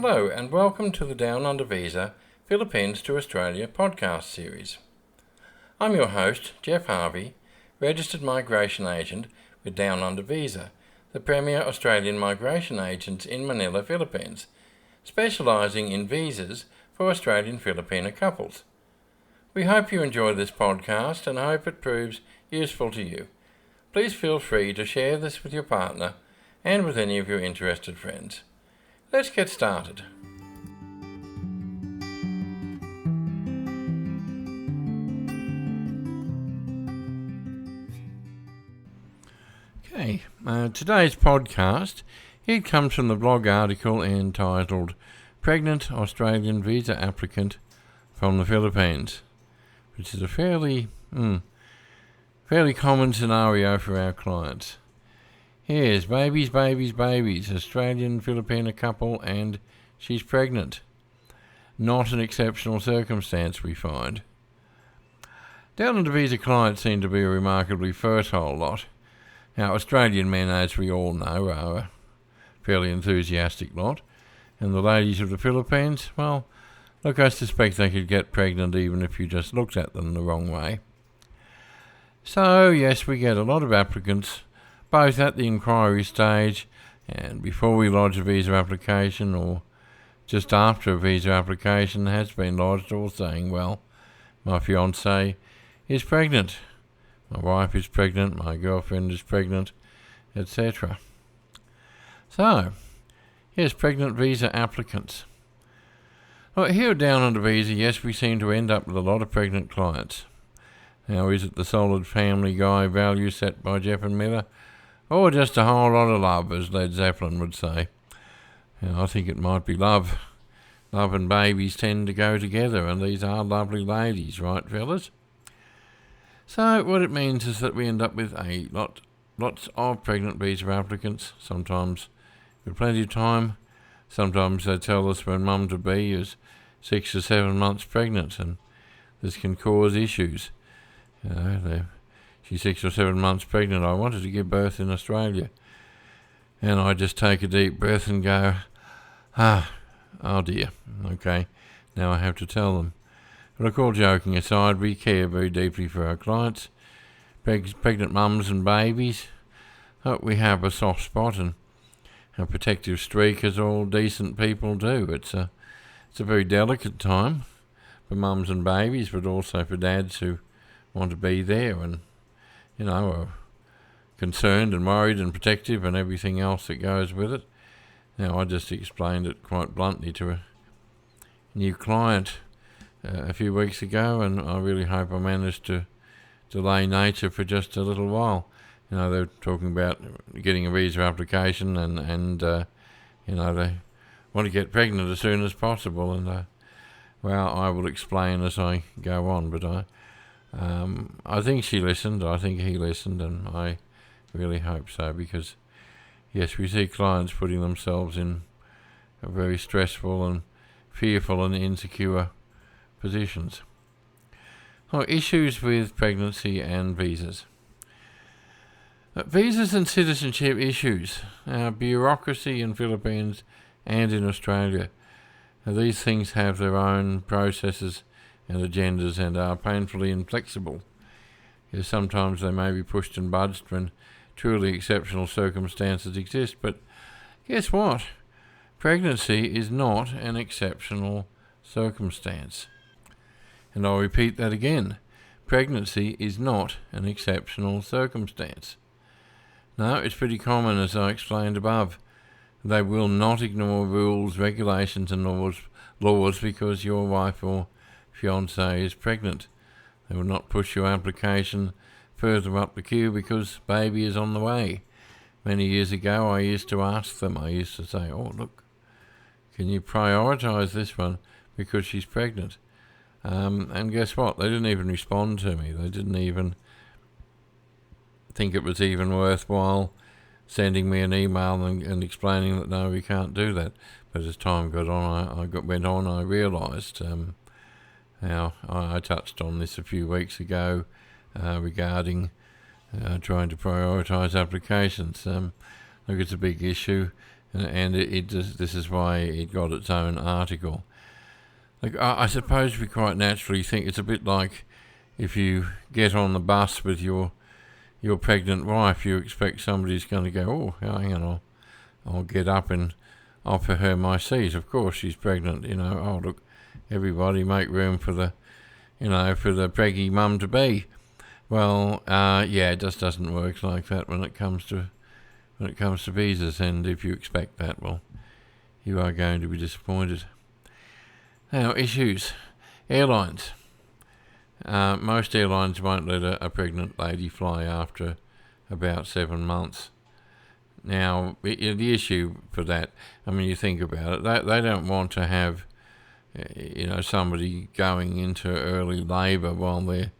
Hello and welcome to the Down Under Visa Philippines to Australia podcast series. I'm your host, Jeff Harvey, registered migration agent with Down Under Visa, the premier Australian migration agent in Manila, Philippines, specialising in visas for Australian Filipina couples. We hope you enjoy this podcast and hope it proves useful to you. Please feel free to share this with your partner and with any of your interested friends. Let's get started. Okay, today's podcast, it comes from the blog article entitled Pregnant Australian Visa Applicant from the Philippines, which is a fairly common scenario for our clients. Here's babies, Australian Filipina couple and she's pregnant. Not an exceptional circumstance, we find. Down Under Visa clients seem to be a remarkably fertile lot. Now, Australian men, as we all know, are a fairly enthusiastic lot. And the ladies of the Philippines, well, look, I suspect they could get pregnant even if you just looked at them the wrong way. So, yes, we get a lot of applicants, both at the inquiry stage and before we lodge a visa application or just after a visa application has been lodged, all saying, well, my fiancee is pregnant, my wife is pregnant, my girlfriend is pregnant, etc. So, yes, pregnant visa applicants. Well, here at Down Under Visa, yes, we seem to end up with a lot of pregnant clients. Now, is it the solid family guy value set by Jeff and Miller? Or just a whole lot of love, as Led Zeppelin would say? I think it might be love. Love and babies tend to go together, and these are lovely ladies, right, fellas? So what it means is that we end up with lots of pregnant visa applicants, sometimes with plenty of time. Sometimes they tell us when mum-to-be is 6 or 7 months pregnant, and this can cause issues. She's 6 or 7 months pregnant. I wanted to give birth in Australia. And I just take a deep breath and go, oh dear, okay, now I have to tell them. But of course, joking aside, we care very deeply for our clients. Pregnant mums and babies, we have a soft spot and a protective streak, as all decent people do. It's a very delicate time for mums and babies, but also for dads who want to be there and are concerned and worried and protective and everything else that goes with it. Now, I just explained it quite bluntly to a new client a few weeks ago, and I really hope I managed to delay nature for just a little while. They're talking about getting a visa application and they want to get pregnant as soon as possible. And, I will explain as I go on, but I think she listened, I think he listened, and I really hope so, because, yes, we see clients putting themselves in a very stressful and fearful and insecure positions. Issues with pregnancy and visas. Visas and citizenship issues. Bureaucracy in Philippines and in Australia. These things have their own processes and agendas and are painfully inflexible. Yes, sometimes they may be pushed and budged when truly exceptional circumstances exist, but guess what? Pregnancy is not an exceptional circumstance. And I'll repeat that again. Pregnancy is not an exceptional circumstance. No, it's pretty common, as I explained above. They will not ignore rules, regulations and laws because your wife or fiancée is pregnant. They will not push your application further up the queue because baby is on the way. Many years ago, I used to ask them, I used to say, oh, look, can you prioritise this one because she's pregnant? And guess what? They didn't even respond to me. They didn't even think it was even worthwhile sending me an email and explaining that, no, we can't do that. But as time got on, I realised. Now, I touched on this a few weeks ago regarding trying to prioritise applications. Look, it's a big issue, and this is why it got its own article. Like, I suppose we quite naturally think it's a bit like if you get on the bus with your pregnant wife, you expect somebody's going to go, oh, hang on, I'll get up and offer her my seat. Of course, she's pregnant, Oh, look, everybody make room for the preggy mum to be. Well, it just doesn't work like that when it comes to visas. And if you expect that, well, you are going to be disappointed. Now, issues. Airlines. Most airlines won't let a pregnant lady fly after about 7 months. Now, the issue for that, you think about it, they don't want to have, somebody going into early labour while they're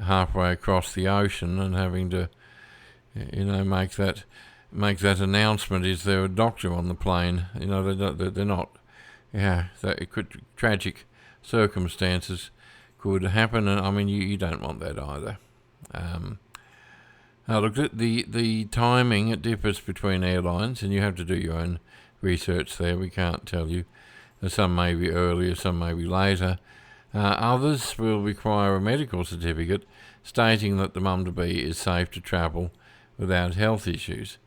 halfway across the ocean and having to, make that announcement. Is there a doctor on the plane? They're not. Tragic circumstances could happen, and you don't want that either. Look at the timing. It differs between airlines, and you have to do your own research there. We can't tell you. Some may be earlier, some may be later. Others will require a medical certificate stating that the mum-to-be is safe to travel without health issues.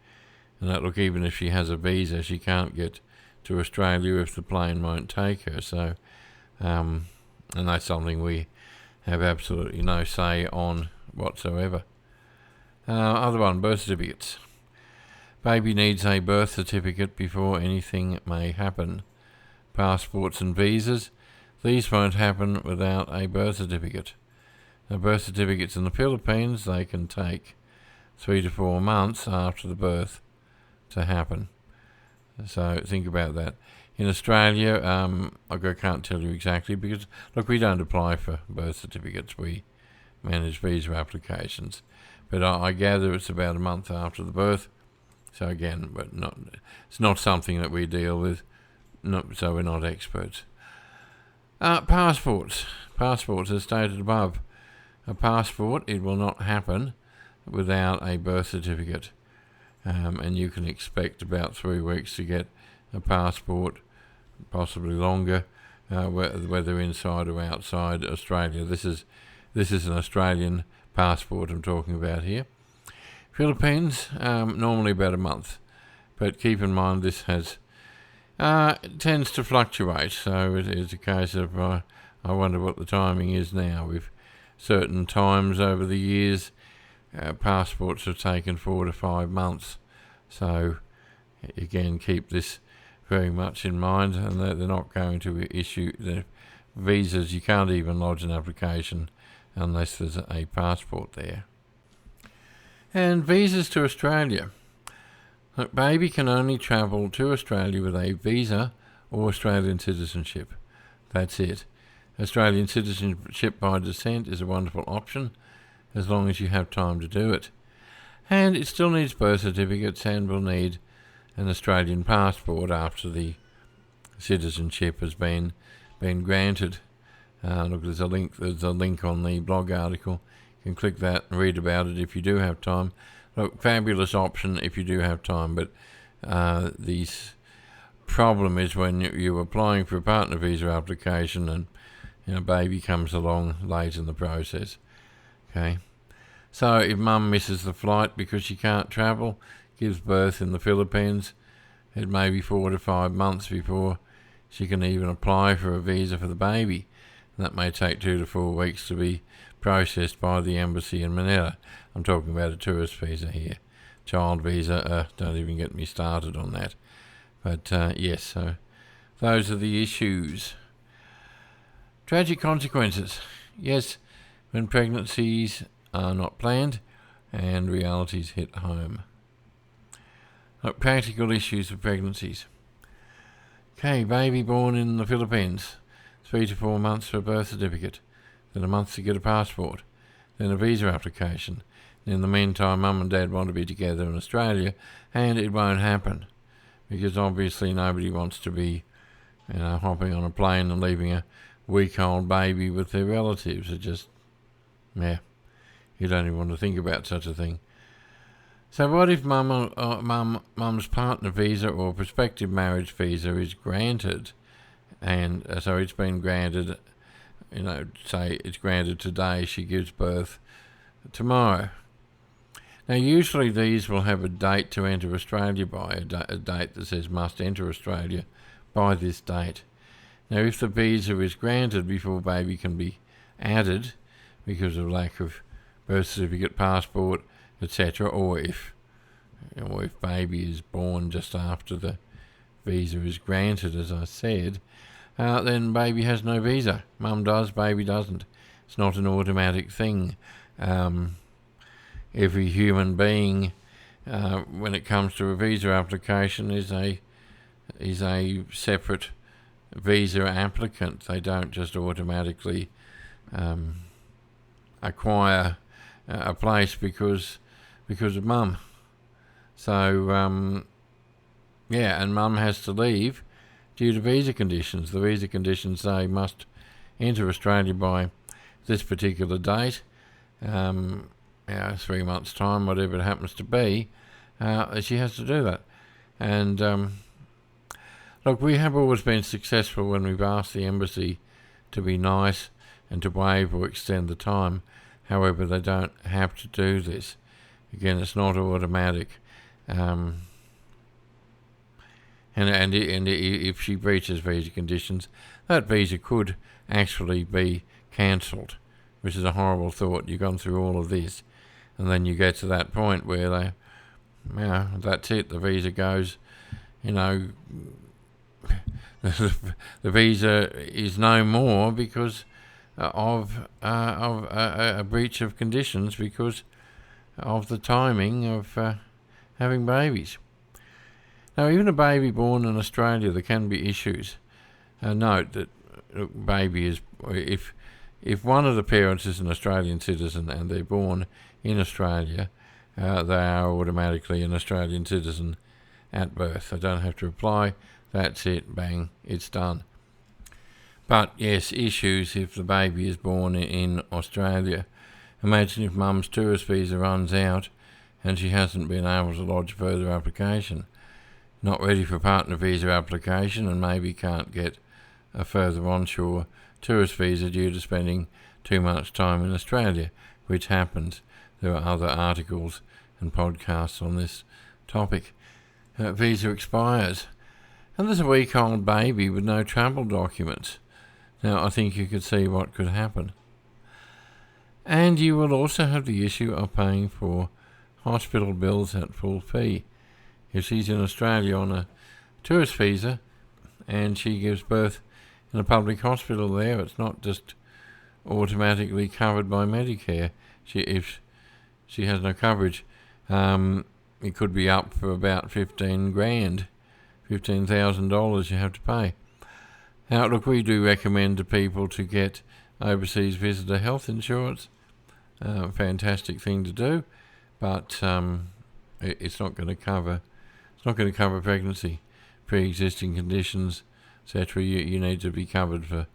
And that, look, even if she has a visa, she can't get to Australia if the plane won't take her. So, and that's something we have absolutely no say on whatsoever. Other one, birth certificates. Baby needs a birth certificate before anything may happen. Passports and visas, these won't happen without a birth certificate. Now, birth certificates in the Philippines, they can take 3 to 4 months after the birth to happen. So think about that. In Australia, I can't tell you exactly because, look, we don't apply for birth certificates. We manage visa applications. But I gather it's about a month after the birth. So again, it's not something that we deal with. So we're not experts. Passports. Passports, as stated above. A passport, it will not happen without a birth certificate. And you can expect about 3 weeks to get a passport, possibly longer, whether inside or outside Australia. This is an Australian passport I'm talking about here. Philippines, normally about a month, but keep in mind this tends to fluctuate. So it is a case of I wonder what the timing is now. With certain times over the years, passports have taken 4 to 5 months. So again, keep this very much in mind, and they're not going to issue the visas. You can't even lodge an application unless there's a passport there. And visas to Australia. Look, baby can only travel to Australia with a visa or Australian citizenship. That's it. Australian citizenship by descent is a wonderful option as long as you have time to do it. And it still needs birth certificates and will need an Australian passport after the citizenship has been granted. Look, there's a link on the blog article. You can click that and read about it if you do have time. Look, fabulous option if you do have time, but the problem is when you're applying for a partner visa application and baby comes along late in the process. Okay, so if mum misses the flight because she can't travel, gives birth in the Philippines, it may be 4 to 5 months before she can even apply for a visa for the baby. And that may take 2 to 4 weeks to be processed by the embassy in Manila. I'm talking about a tourist visa here. Child visa, don't even get me started on that. But yes, so those are the issues. Tragic consequences. Yes, when pregnancies are not planned and realities hit home. Look, practical issues of pregnancies. Okay, baby born in the Philippines, 3 to 4 months for a birth certificate, then a month to get a passport, then a visa application. In the meantime, mum and dad want to be together in Australia, and it won't happen because obviously nobody wants to be, hopping on a plane and leaving a week-old baby with their relatives. It just, you don't even want to think about such a thing. So what if mum's partner visa or prospective marriage visa is granted, and so it's been granted, say it's granted today, she gives birth tomorrow. Now usually these will have a date to enter Australia by, a date that says must enter Australia by this date. Now if the visa is granted before baby can be added because of lack of birth certificate, passport, etc., or if baby is born just after the visa is granted, as I said, then baby has no visa. Mum does, baby doesn't. It's not an automatic thing. Every human being, when it comes to a visa application, is a separate visa applicant. They don't just automatically acquire a place because of mum. So and mum has to leave due to visa conditions. The visa conditions say must enter Australia by this particular date, 3 months' time, whatever it happens to be. She has to do that. And look, we have always been successful when we've asked the embassy to be nice and to waive or extend the time. However, they don't have to do this. Again, it's not automatic. And if she breaches visa conditions, that visa could actually be cancelled, which is a horrible thought. You've gone through all of this, and then you get to that point where that's it. The visa goes, the visa is no more because of a breach of conditions because of the timing of having babies. Now, even a baby born in Australia, there can be issues. Note that baby is, if one of the parents is an Australian citizen and they're born in Australia, they are automatically an Australian citizen at birth. They don't have to apply. That's it. Bang. It's done. But yes, issues if the baby is born in Australia. Imagine if mum's tourist visa runs out and she hasn't been able to lodge further application. Not ready for partner visa application and maybe can't get a further onshore tourist visa due to spending too much time in Australia, which happens. There are other articles and podcasts on this topic. Visa expires. And there's a week-old baby with no travel documents. Now, I think you could see what could happen. And you will also have the issue of paying for hospital bills at full fee. If she's in Australia on a tourist visa and she gives birth in a public hospital there, it's not just automatically covered by Medicare. If she has no coverage, it could be up for about $15,000 you have to pay. Now, look, we do recommend to people to get overseas visitor health insurance. Fantastic thing to do, but it's not going to cover. It's not going to cover pregnancy, pre-existing conditions, etc. You need to be covered for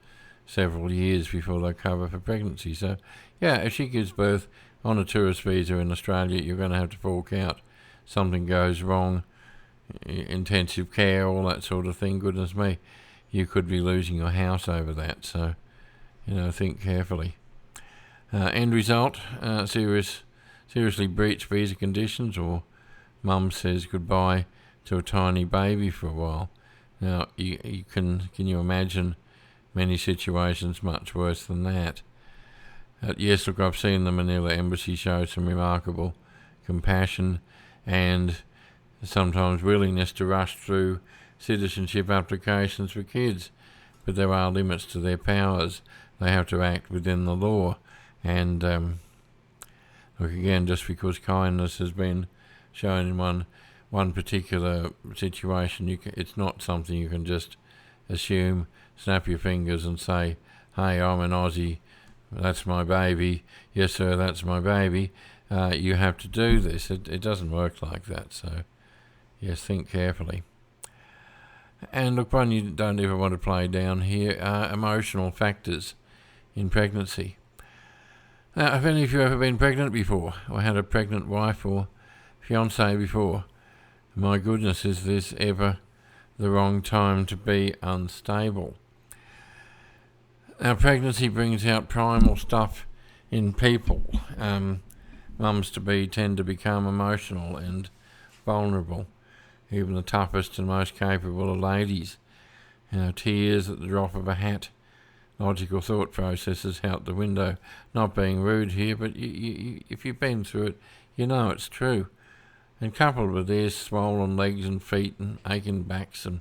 several years before they cover for pregnancy. So, if she gives birth on a tourist visa in Australia, you're going to have to fork out. Something goes wrong, intensive care, all that sort of thing. Goodness me, you could be losing your house over that. So, think carefully. End result: seriously breach visa conditions, or mum says goodbye to a tiny baby for a while. Now, can you imagine many situations much worse than that? Yes, look, I've seen the Manila Embassy show some remarkable compassion and sometimes willingness to rush through citizenship applications for kids, but there are limits to their powers. They have to act within the law, and look, again, just because kindness has been shown in one particular situation, it's not something you can just assume, snap your fingers and say, hey, I'm an Aussie, that's my baby, yes sir, that's my baby. You have to do this. It doesn't work like that. So, yes, think carefully. And look, one you don't ever want to play down here are emotional factors in pregnancy. Now, have any of you ever been pregnant before, or had a pregnant wife or fiancee before. My goodness, is this ever the wrong time to be unstable? Now, pregnancy brings out primal stuff in people. Mums-to-be tend to become emotional and vulnerable. Even the toughest and most capable of ladies. Tears at the drop of a hat. Logical thought processes out the window. Not being rude here, but if you've been through it, you know it's true. And coupled with this, swollen legs and feet and aching backs and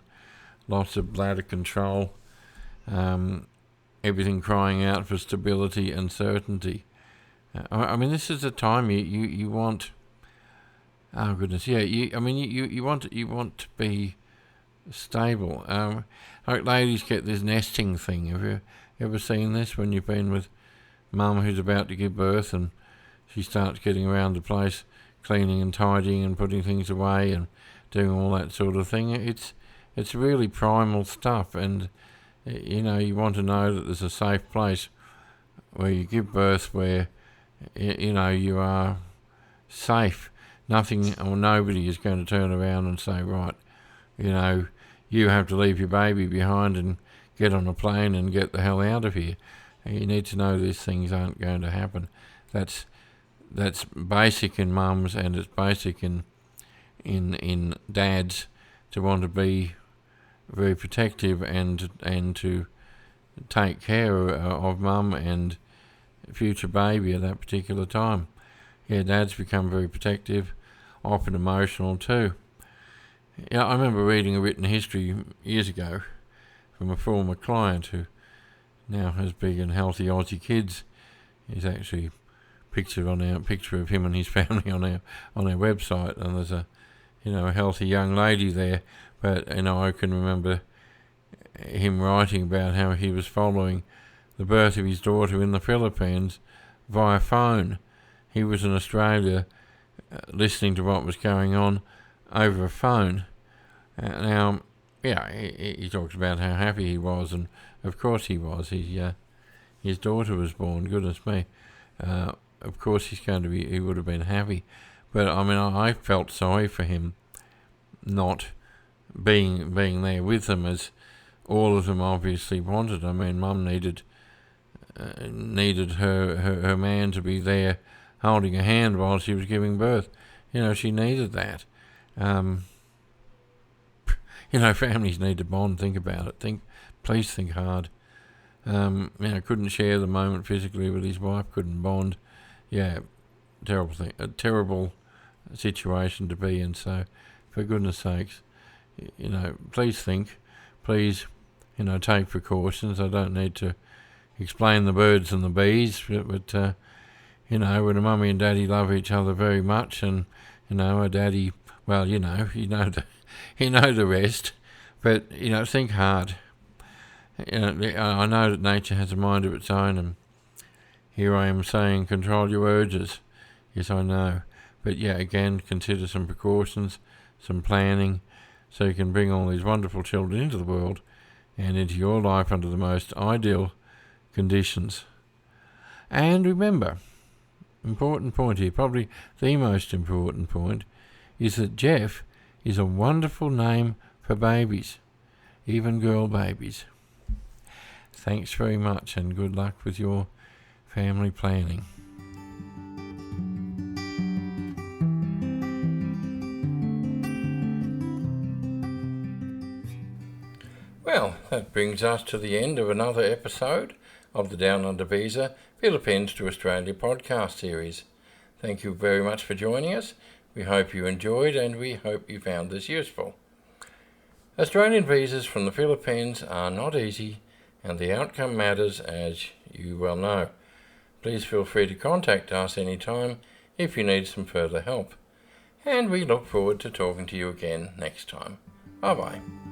lots of bladder control. Everything crying out for stability and certainty. This is the time you want. Oh goodness, yeah. You want to be stable. Ladies get this nesting thing. Have you ever seen this when you've been with mum who's about to give birth and she starts getting around the place, cleaning and tidying and putting things away and doing all that sort of thing? It's really primal stuff, and you want to know that there's a safe place where you give birth, where you are safe. Nothing or nobody is going to turn around and say, right, you have to leave your baby behind and get on a plane and get the hell out of here. And you need to know these things aren't going to happen. That's basic in mums, and it's basic in dads to want to be very protective and to take care of mum and future baby at that particular time. Yeah, dads become very protective, often emotional too. I remember reading a written history years ago from a former client who now has big and healthy Aussie kids. He's actually picture of him and his family on our website, and there's a healthy young lady there. But I can remember him writing about how he was following the birth of his daughter in the Philippines via phone. He was in Australia listening to what was going on over a phone. He talks about how happy he was, and of course he was. His daughter was born, goodness me. Of course he would have been happy. But I felt sorry for him not being there with them, as all of them obviously wanted. Mum needed her man to be there holding her hand while she was giving birth. She needed that. Families need to bond. Think about it. Please think hard. Couldn't share the moment physically with his wife, couldn't bond. Yeah, terrible thing, a terrible situation to be in. So, for goodness sakes, please think, please, take precautions. I don't need to explain the birds and the bees, but when a mummy and daddy love each other very much, and a daddy, well, you know the rest. But think hard. I know that nature has a mind of its own, and here I am saying control your urges. Yes, I know. But again, consider some precautions, some planning, so you can bring all these wonderful children into the world and into your life under the most ideal conditions. And remember, important point here, probably the most important point, is that Jeff is a wonderful name for babies, even girl babies. Thanks very much, and good luck with your family planning. Well, that brings us to the end of another episode of the Down Under Visa Philippines to Australia podcast series. Thank you very much for joining us. We hope you enjoyed, and we hope you found this useful. Australian visas from the Philippines are not easy, and the outcome matters, as you well know. Please feel free to contact us anytime if you need some further help. And we look forward to talking to you again next time. Bye-bye.